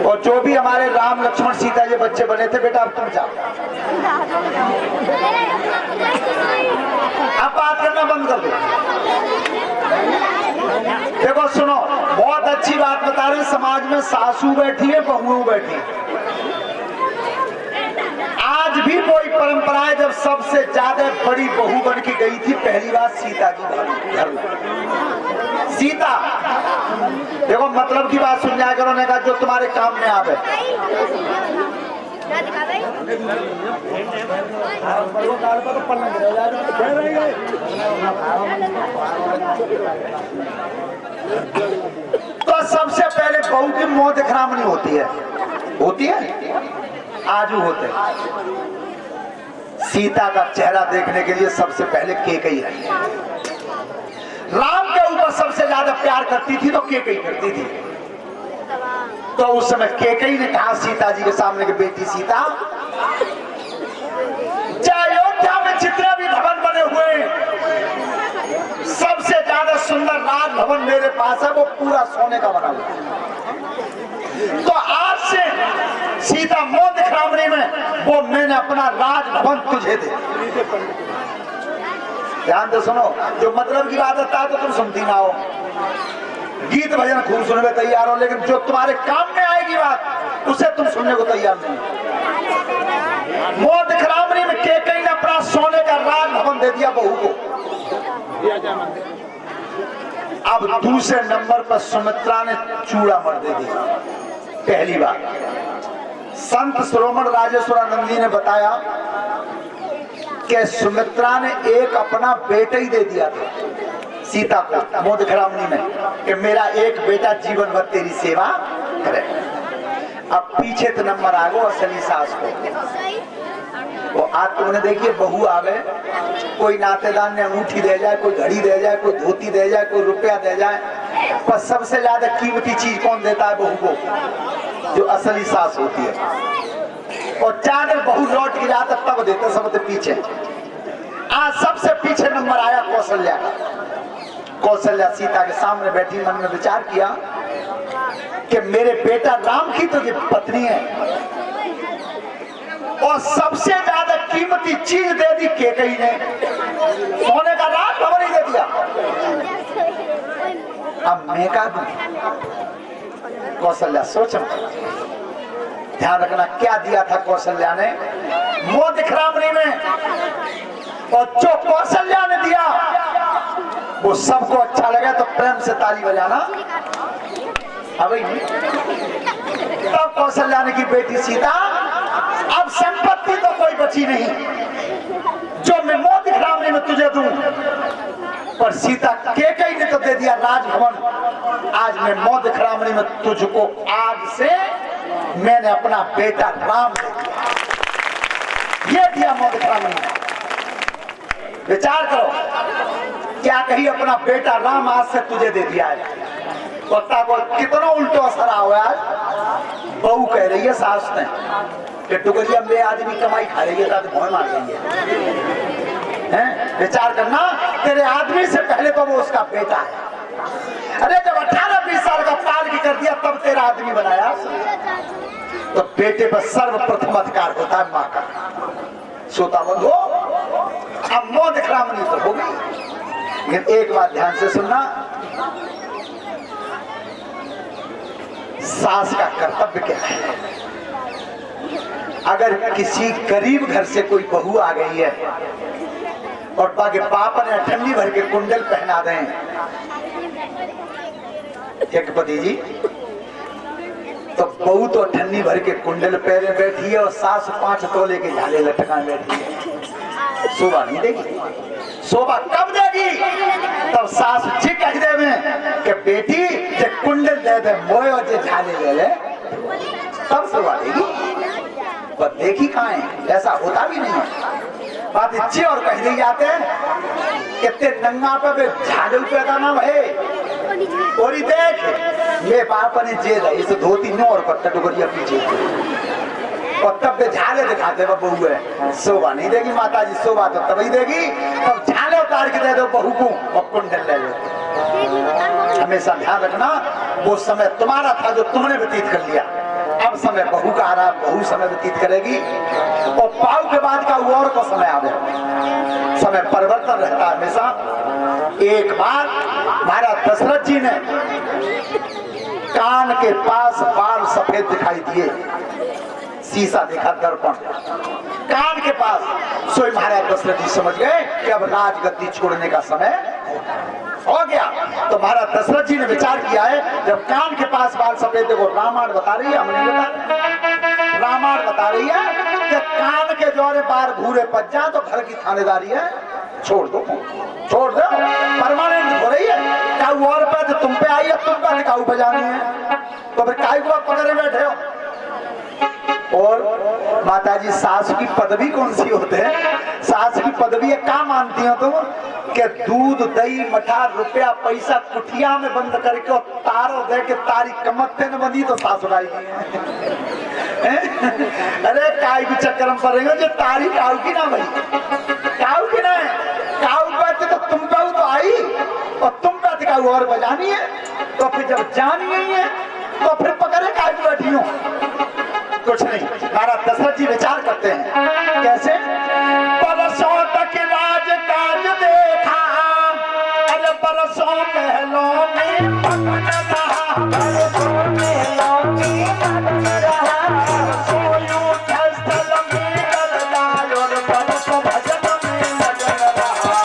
और जो भी हमारे राम लक्ष्मण सीता ये बच्चे बने थे, बेटा अब तुम जाओ, अब बात करना बंद कर दो। देखो सुनो, बहुत अच्छी बात बता रहे, समाज में सासू बैठी है, बहुएं बैठी है। आज भी कोई परंपरा है, जब सबसे ज्यादा बड़ी बहू बन के गई थी पहली बार सीता जी घर में। सीता, देखो मतलब की बात सुन जाया करो, ने कहा जो तुम्हारे काम में आवे। तो सबसे पहले बहू की मुंह दिखरामनी होती है, होती है, आजू होते। सीता का चेहरा देखने के लिए सबसे पहले केकई है। राम के ऊपर सबसे ज्यादा प्यार करती थी तो केकई करती थी। तो उस समय केकई ने कहा सीता जी के सामने कि बेटी सीता, अयोध्या में जितने भी भवन बने हुए, सबसे ज्यादा सुंदर राज भवन मेरे पास है, वो पूरा सोने का बना हुआ है। तो आज से सीता मोह दिखरामनी में वो मैंने अपना राज भवन तुझे दे। ध्यान से सुनो, जो मतलब की बात है तो तुम सुनती ना हो, गीत भजन खूब सुनने तैयार हो, लेकिन जो तुम्हारे काम में आएगी बात, उसे तुम सुनने को तैयार नहीं। मोह दिखरामनी में केकई ने अपना सोने का राज भवन दे दिया बहू को। अब दूसरे नंबर पर सुमित्रा ने चूड़ामणि दे दिया। पहली बार संत शिरोमणि राजेश्वरानंदी ने बताया कि सुमित्रा ने एक अपना बेटा ही दे दिया था सीता को मोह दिखरामनी में, कि मेरा एक बेटा जीवन भर तेरी सेवा करे। अब पीछे तो नंबर आ गो असली सास को। वो आज तुमने देखिए बहू आवे, कोई नातेदार ने अंगूठी दे जाए, कोई घड़ी दे जाए, कोई धोती दे जाए, कोई रुपया दे जाए, पर सबसे ज्यादा कीमती चीज कौन देता है बहू को? जो असली सास होती है। और ज्यादा बहू लौट के जाता तब देते, सबसे पीछे। आज सबसे पीछे नंबर आया कौशल्या का। कौशल्या सीता के सामने बैठी मन में विचार किया कि मेरे बेटा राम की तो ये पत्नी है, और सबसे ज्यादा कीमती चीज दे दी केकई ने, सोने का राज भवन ही दे दिया। अब मैं क्या दूं? कौशल्या सोचो, ध्यान रखना क्या दिया था कौशल्या ने मोह दिखरामनी में, और जो कौशल्या ने दिया वो सबको अच्छा लगा तो प्रेम से ताली बजाना। अब तब कौशल्या ने की बेटी सीता, अब संपत्ति तो कोई बची नहीं जो मैं मोह दिखरामनी में तुझे दूं, पर सीता केकई ने तो दे दिया राजभवन। आज मैं मोह दिखरामनी में तुझको, आज से मैंने अपना बेटा राम दे दिया, ये दिया मोह दिखरामनी में। विचार करो, क्या कही अपना बेटा राम आज से तुझे दे दिया है। पता को कितना उल्टो असर हुआ है। बहू कह रही है सास ने कि टुकड़िया में आदमी कमाई खा रही है तो भौं मार रही है। विचार करना, तेरे आदमी से पहले तो वो उसका बेटा है। अरे जब 18-20 साल का पाल की कर दिया तब तेरा आदमी बनाया। तो बेटे पर सर्वप्रथम अधिकार होता है माँ का। सोता बंधु, अब मोह दिखरामनी तो हो गई, लेकिन एक बात ध्यान से सुनना, सास का कर्तव्य क्या है। अगर किसी गरीब घर से कोई बहू आ गई है और बाकी पापा ने ठंडी भर के कुंडल पहना दें, एक पति जी, तो बहू तो ठंडी भर के कुंडल पहने बैठी है और सास 5 तोले के झाले लटकाए बैठी है। शोभा नहीं देगी। शोभा कब देगी? तब सास जी कह दे में कि बेटी जे कुंडल दे दे मोए और जे झाले ले ले, तब शोभा देगी। पर देखी कहाँ है, ऐसा होता भी नहीं है। बात अच्छी और कह दी जाते हैं कितने नंगा पे झाड़ू पैदा ना भय और देख मैं बाप ने जे रही इस धोती नो और पत्ता टुकड़िया पीछे और तब पे झाले दिखाते बहू है। शोभा नहीं देगी माता जी, शोभा तो तभी देगी तब झाले उतार के दे दो बहू को और कुंडल ले लो। हमेशा ध्यान रखना, वो समय तुम्हारा था जो तुमने व्यतीत कर लिया, अब समय बहू का आ रहा, बहू समय व्यतीत करेगी, और पाव के बाद का और को समय आवे। समय परिवर्तन रहता है हमेशा। एक बार महाराज दशरथ जी ने कान के पास बाल सफेद दिखाई दिए, शीशा देखा, दर्पण कान के पास। सोई महाराज दशरथ जी समझ गए कि अब राजगद्दी छोड़ने का समय हो गया। तो महाराज दशरथ जी ने विचार किया है, जब कान के पास बाल सफेद, देखो रामायण बता रही है, हमने बता, रामायण बता रही है कि कान के जोरे बार भूरे पच जाए तो घर की थानेदारी है, छोड़ दो, छोड़ दो, परमानेंट हो रही है। काऊ और पे तो तुम पे आई है, तुम पे काऊ बजानी है, तो फिर काई को पकड़े बैठे हो। और माताजी सास की पदवी कौन सी होते हैं? सास की पदवी क्या मानती हो तुम? कि दूध दही मठा रुपया पैसा कुटिया में बंद करके और तारो दे के तारी कमत्ते न बंदी तो सासुराई की है। अरे काय की चक्कर में पड़ेगा जो तारी काऊ की ना भाई, काऊ की ना है, काऊ पे तो तुम पे तो आई और तुम पे काऊ और बजानी है, तो फिर जब जानी नहीं है तो फिर पकड़े काय की बैठी हो। कुछ नहीं, महाराज दशरथ जी विचार करते हैं कैसे? बरसों तक राज काज देखा, अरे बरसों महलों में पकड़ रहा, बरसों महलों में पकड़ रहा, सोयूं स्थल में डर जाए और बरसों भजन में मगन रहा।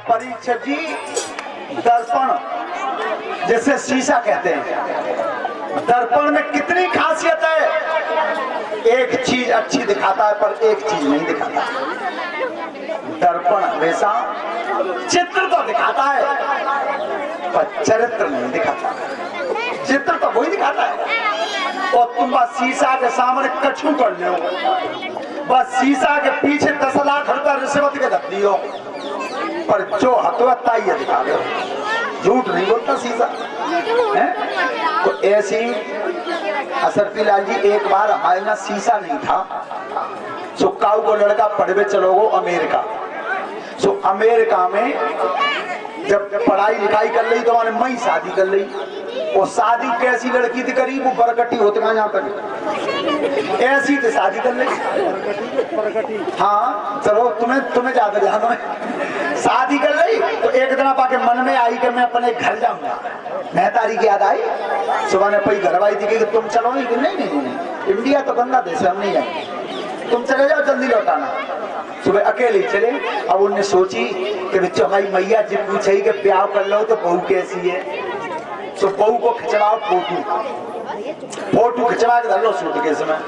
परीक्षित जी, दर्पण जैसे शीशा कहते हैं, दर्पण में कितनी खासियत है। एक चीज अच्छी दिखाता है पर एक चीज नहीं दिखाता। दर्पण हमेशा चित्र तो दिखाता है पर चरित्र नहीं दिखाता। चित्र तो वही दिखाता है। और तुम बस शीशा के सामने कछू कर लो, बस शीशा के पीछे 10 लाख रुपया रिश्वत के रख दियो, पर जो हतवत्ता ये दिखा दो, झूठ नहीं बोलता शीशा है। तो ऐसी असरफी लाल जी, एक बार हमारे यहाँ शीशा नहीं था, सो काऊ को लड़का पढ़वे चलोगो अमेरिका। सो अमेरिका में जब पढ़ाई लिखाई कर ली तो मैंने मई शादी कर ली। और शादी कैसी लड़की थी, करीब वो बरकटी होते हैं यहाँ तक, ऐसी थी शादी कर ली। हाँ चलो, तुम्हें ज्यादा ध्यान है। शादी कर ली तो एक दिन पाके मन में आई कि मैं अपने घर जाऊंगा। मैं तारीख याद आई, सुबह ने पई घर आई थी कि तुम चलो। नहीं नहीं नहीं, नहीं। इंडिया तो गंदा देश है, हम नहीं जाएंगे, तुम चले जाओ, जल्दी लौटाना। सुबह अकेले चले। अब उनने सोची कि बच्चों हमारी मैया जी पूछे कि ब्याह कर लो तो बहू कैसी है, तो बहू को खिंचवाओ फोटो खिंचवा के धर लो सूटकेस में।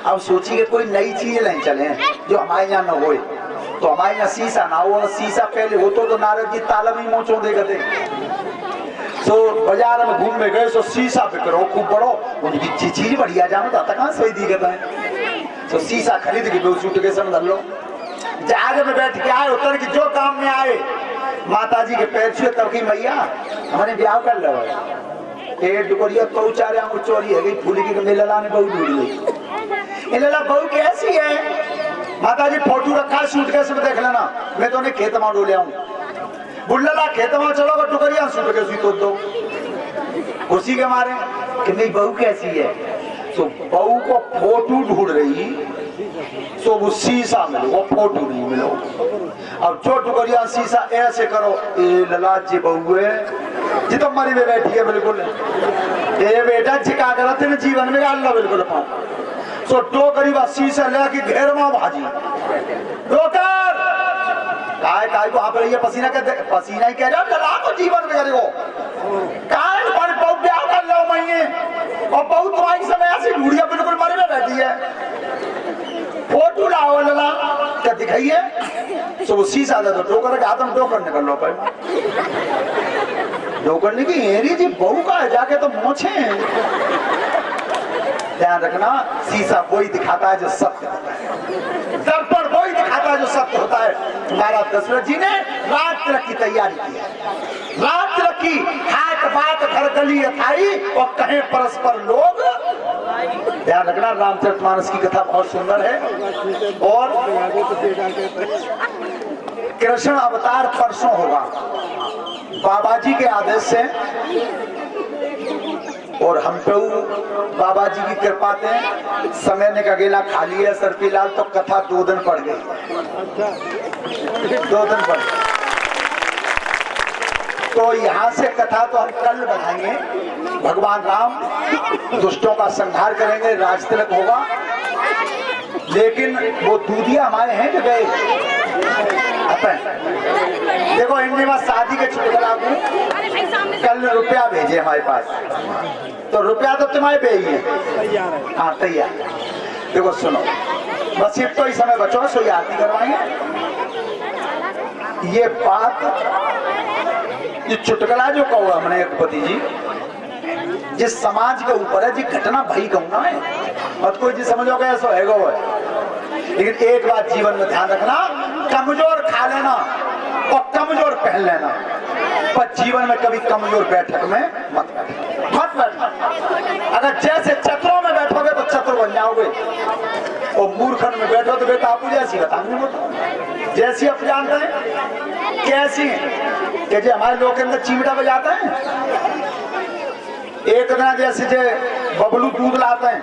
अब सोची कि कोई नई चीज नहीं चले जो हमारे यहाँ न हो। तो हमारे यहाँ शीशा ना हो, शीशा पहले हो तो नारद जी तालम ही मोचो देगा थे। तो बाजार में घूम में गए, तो शीशा बिकरो खूब बड़ो, उनकी चीज बढ़िया जानो था कहाँ सही दी गए। तो शीशा खरीद के सूटकेस में धर लो। जहाज में बैठ के आए, उतर के जो काम में आए, माता जी के पैर छुए, तब की मैया हमारे ब्याह कर लो। डुकरिया तो चारे चोरी है गई, फूली की मेला लाने बहू ढूंढ गई। लला बहू कैसी है? माता जी फोटो रखा है सूटकेस में, देख लेना, मैं तो खेत में डोले आऊं। बुल्ला खेत में चलो, टुकरिया सूटकेस तो दो। उसी के मारे कि मेरी बहू कैसी है, तो बहू को फोटो ढूंढ रही, तो वो शीशा मिलो, वो फोटो नहीं मिलो। अब जो टुकरिया शीशा ऐसे करो, ए ललाट जी बहू है जी, तो मरी में बैठी है बिल्कुल। ये बेटा जिका करते में जीवन में अल्लाह बिल्कुल पाओ। तो दो करीब शीशा लेके घेर में भाजी डोकर काय को आप रही है, पसीना ही कह रहे हो, लला को जीवन में करेगो काय पर ब्याह कर लो मैं और बहुत तुम्हारी समय ऐसी ढूंढिया बिल्कुल मरे में बैठी है। फोटो लाओ लला क्या दिखाइए तो वो शीशा दे दो ठोकर के हाथ में ठोकर निकल लो भाई ठोकर की हेरी जी बहू का है जाके तो मोछे ध्यान रखना शीशा वही दिखाता है जो सत्य होता है, दर्पण वही दिखाता है जो सत्य होता है। महाराज दशरथ जी ने रात तिलक की तैयारी की, रात तिलक की हाथ बात घर गली अथाई और कहे परस्पर लोग। ध्यान रखना रामचरितमानस की कथा बहुत सुंदर है और कृष्ण अवतार परसों होगा बाबा जी के आदेश से और हम पे बाबा जी की कृपा से समय ने अकेला खाली है सरपी लाल तो कथा 2 दिन पड़ गई, 2 दिन पड़ गई। तो यहाँ से कथा तो हम कल बढ़ाएंगे। भगवान राम दुष्टों का संहार करेंगे, राज तिलक होगा, लेकिन वो दूधिया हमारे हैं कि गए देखो इनके पास शादी के छुटकला कल रुपया भेजे हमारे पास तो रुपया तो तुम्हारे भेज है। हाँ तैयार। देखो सुनो बस ये तो ही समय बचो सो आरती करवाएंगे। ये बात ये चुटकला जो कहो हमने पति जी जिस समाज के ऊपर है जी घटना भाई कहूंगा है मत कोई जी समझोगे ऐसा है वो है। लेकिन एक बात जीवन में ध्यान रखना कमजोर खा लेना और कमजोर पहन लेना पर जीवन में कभी कमजोर बैठक में मत बैठना। अगर जैसे चतुरों में बैठोगे तो चतुर बन जाओगे और मूर्खन में बैठो तो बेटा आपको जैसी बताऊंगे जैसी आप जानते हैं कैसी कि जो हमारे लोग के अंदर चिमटा बजाते हैं एक दिन जैसे जो बबलू दूध लाते हैं